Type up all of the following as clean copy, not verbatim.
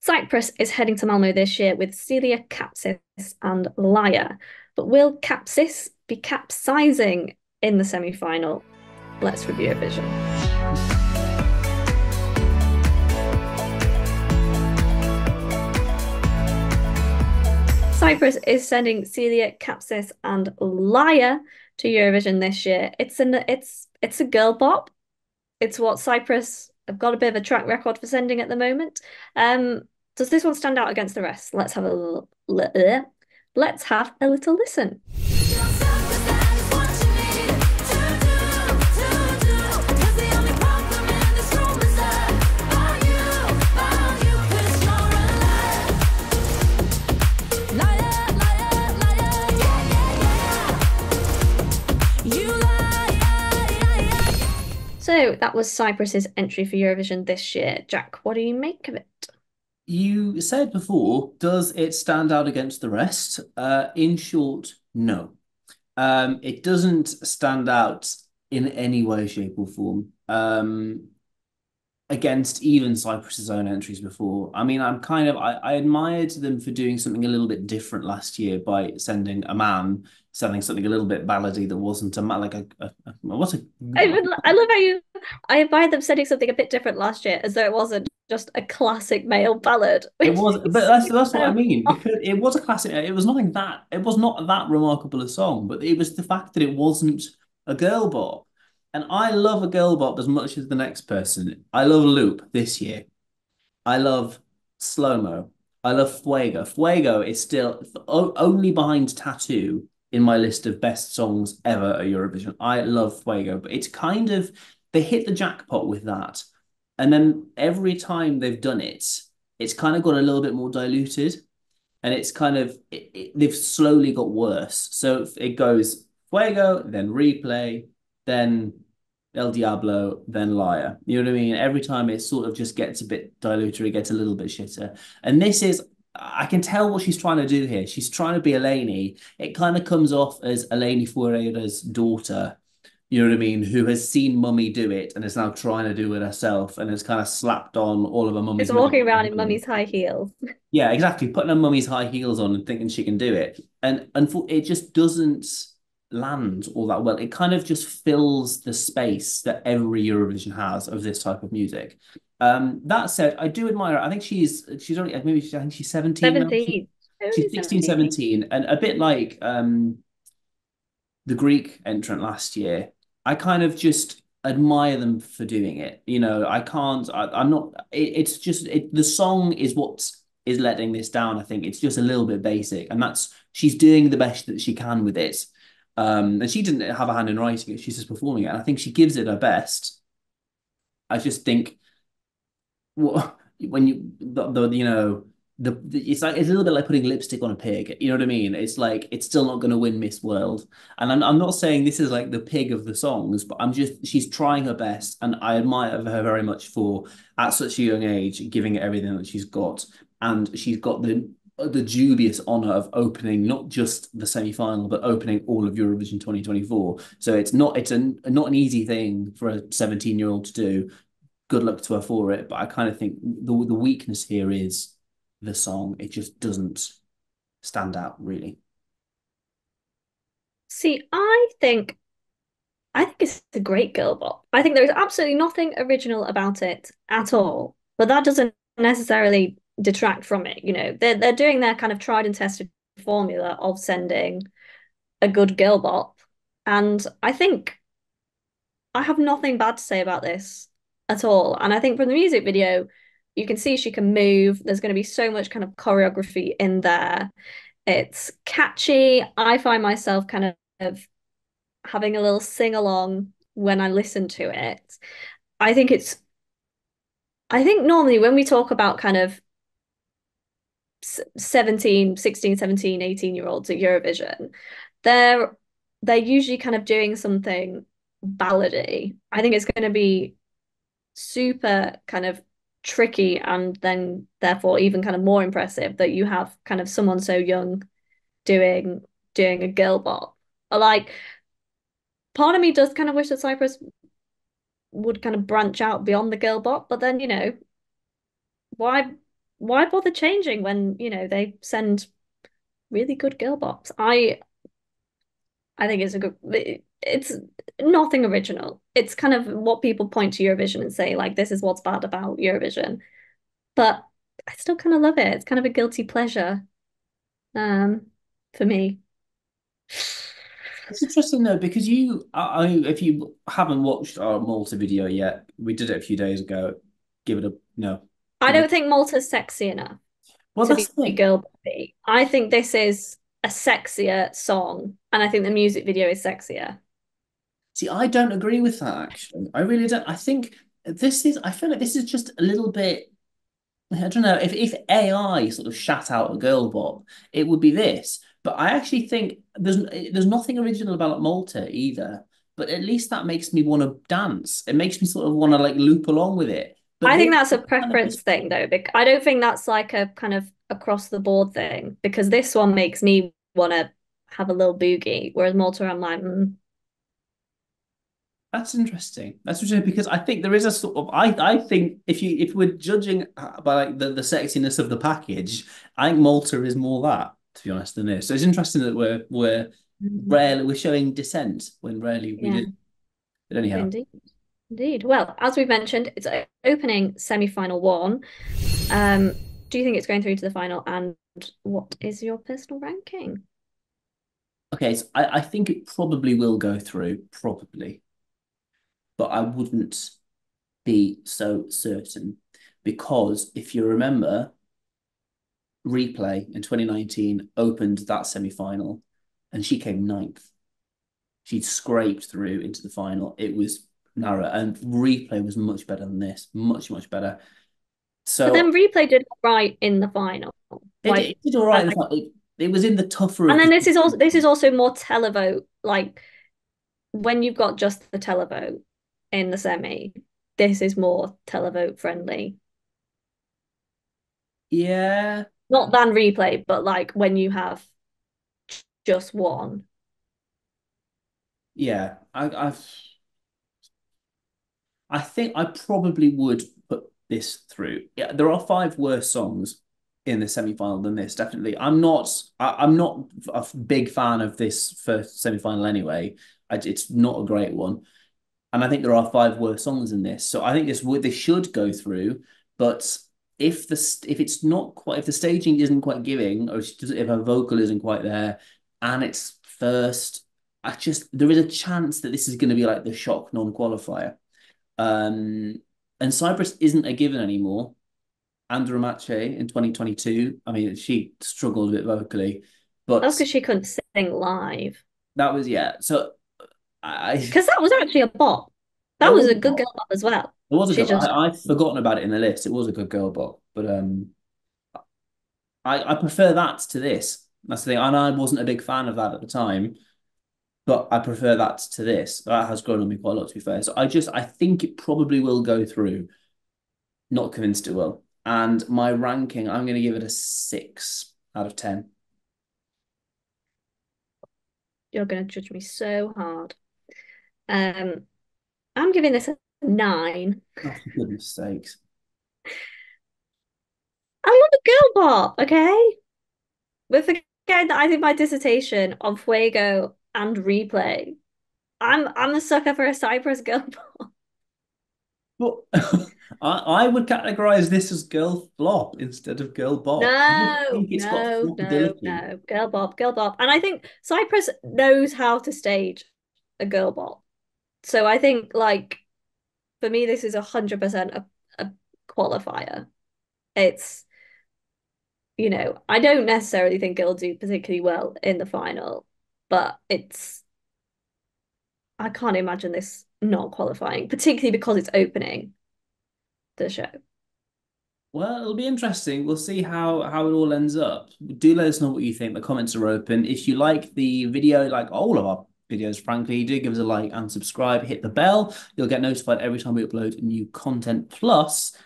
Cyprus is heading to Malmo this year with Silia Kapsis and Liar. But will Kapsis be capsizing in the semi-final? Let's review Eurovision. Cyprus is sending Silia Kapsis and Liar to Eurovision this year. It's a girl bop. It's what Cyprus have got a bit of a track record for sending at the moment. Does this one stand out against the rest? Let's have a little listen. So that was Cyprus's entry for Eurovision this year. Jack, what do you make of it? You said before, does it stand out against the rest? In short, no. It doesn't stand out in any way, shape, or form. Against even Cyprus's own entries before. I mean, I admired them for doing something a little bit different last year by sending a man, selling something a little bit ballady that wasn't a man, like a what's a I love how I admired them setting something a bit different last year, as though it wasn't just a classic male ballad. It Which was, but is that's what I so mean, because it was a classic. It was not that remarkable a song, but it was the fact that it wasn't a girl bop. And I love a girl bop as much as the next person. I love Loop this year. I love Slow Mo. I love Fuego. Fuego is still only behind Tattoo in my list of best songs ever at Eurovision. I love Fuego, but it's kind of they hit the jackpot with that. And then every time they've done it, it's kind of got a little bit more diluted, and it's kind of they've slowly got worse. So it goes Fuego, then Replay, then El Diablo, then Liar. You know what I mean? Every time it sort of just gets a bit diluted, it gets a little bit shitter. And this is, I can tell what she's trying to do here. She's trying to be Eleni. It kind of comes off as Eleni Foureira's daughter, you know what I mean, who has seen mummy do it and is now trying to do it herself and has kind of slapped on all of her it's mummy's walking makeup. around in mummy's high heels. Yeah, exactly. Putting her mummy's high heels on and thinking she can do it. And it just doesn't land all that well. It kind of just fills the space that every Eurovision has of this type of music. That said, I do admire her. I think she's only I think she's 17 now. 17. She's Only 16, 17. 17, and a bit like the Greek entrant last year. I kind of just admire them for doing it. You know, I can't. I'm not. It's just the song is what is letting this down. I think it's just a little bit basic, and that's she's doing the best that she can with it. And she didn't have a hand in writing it; she's just performing it. And I think she gives it her best. I just think when it's like it's a little bit like putting lipstick on a pig. You know what I mean? It's like it's still not going to win Miss World. And I'm not saying this is like the pig of the songs, but I'm just she's trying her best, and I admire her very much for at such a young age giving it everything that she's got, and she's got the dubious honor of opening not just the semi-final but opening all of Eurovision 2024. So not an easy thing for a 17-year-old to do. Good luck to her for it, but I kind of think the weakness here is the song. It just doesn't stand out really. See, I think it's a great girl bop. I think there is absolutely nothing original about it at all. But that doesn't necessarily detract from it. You know, they're doing their kind of tried and tested formula of sending a good girl bop. And I think I have nothing bad to say about this at all. And I think from the music video, you can see she can move. There's going to be so much kind of choreography in there. It's catchy. I find myself kind of having a little sing along when I listen to it. I think it's, I think normally when we talk about kind of 17, 16, 17, 18 year olds at Eurovision, they're they're usually kind of doing something ballady. I think it's going to be super kind of tricky and then therefore even kind of more impressive that you have kind of someone so young doing doing a girl bop. Like part of me does kind of wish that Cyprus would kind of branch out beyond the girl bop, but then why why bother changing when, they send really good girl bops? I think it's nothing original. It's kind of what people point to Eurovision and say, like, this is what's bad about Eurovision. But I still kind of love it. It's kind of a guilty pleasure, um, for me. It's interesting though because if you haven't watched our Malta video yet, we did it a few days ago. Give it a I give it. don't think Malta's sexy enough Well, to that's be the thing. girl poppy. I think this is a sexier song, and I think the music video is sexier. See, I don't agree with that actually. I really don't. I think this is. I feel like this is just a little bit. I don't know if AI sort of shat out a girl bop, it would be this. But I actually think there's nothing original about Malta either. But at least that makes me want to dance. It makes me sort of want to like loop along with it. But I this think that's a kind of just preference thing, though. I don't think that's like a kind of across the board thing because this one makes me want to have a little boogie, whereas Malta, I'm like, that's interesting. That's interesting because I think there is a sort of I think if we're judging by like the sexiness of the package, I think Malta is more that to be honest than this. So it's interesting that we're mm, rarely we're showing dissent when rarely we yeah, do. But anyhow. indeed, indeed. Well, as we've mentioned, it's opening semi-final one. Um, do you think it's going through to the final? And what is your personal ranking? Okay, so I think it probably will go through, probably, but I wouldn't be so certain because if you remember, Replay in 2019 opened that semi-final and she came ninth. She scraped through into the final. It was narrow and Replay was much better than this, much, much better. But So then Replay did right in the final. Like, it did all right. and In fact, it was in the tougher of then the. this is also more televote. Like when you've got just the televote in the semi, this is more televote friendly. Yeah, Not than Replay, but like when you have just one. yeah. I think I probably would put this through. Yeah, there are five worse songs in the semi-final than this. Definitely, I'm not a big fan of this first semi-final anyway. It's not a great one, and I think there are five worse songs in this. So I think this should go through. But if it's not quite if the staging isn't quite giving, or if her vocal isn't quite there, and it's first, there is a chance that this is going to be like the shock non-qualifier. Um, and Cyprus isn't a given anymore. Andromache in 2022. I mean, she struggled a bit vocally, That's but because she couldn't sing live. that was yeah. So I Because that was actually a bop. it That was was a a good bop. girl bop as well. It was a She good. just I've forgotten about it in the list. It was a good girl bop, but I prefer that to this. That's the thing, and I wasn't a big fan of that at the time, but I prefer that to this. That has grown on me quite a lot, to be fair. So I think it probably will go through. Not convinced it will. And my ranking, I'm going to give it a 6 out of 10. you're gonna judge me so hard. Um, I'm giving this a 9. Oh, for goodness sakes. I love a girl bop, okay? With the guy that I did my dissertation on Fuego and Replay. I'm a sucker for a Cyprus girl bop. But I would categorize this as girl flop instead of girl bop. I just No, think it's got no, no, floppability. no. Girl bop, girl bop. And I think Cyprus knows how to stage a girl bop. So I think like for me this is 100% a qualifier. It's I don't necessarily think it'll do particularly well in the final, but I can't imagine this not qualifying, particularly because it's opening the show. Well, it'll be interesting. We'll see how it all ends up. Do let us know what you think. The comments are open. If you like the video, like all of our videos, frankly, do give us a like and subscribe. Hit the bell. You'll get notified every time we upload new content. Plus,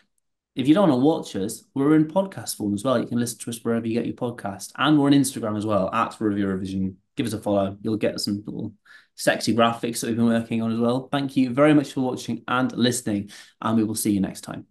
if you don't want to watch us, we're in podcast form as well. You can listen to us wherever you get your podcast. And we're on Instagram as well, at Eurovision. Give us a follow. You'll get some little sexy graphics that we've been working on as well. Thank you very much for watching and listening, and we will see you next time.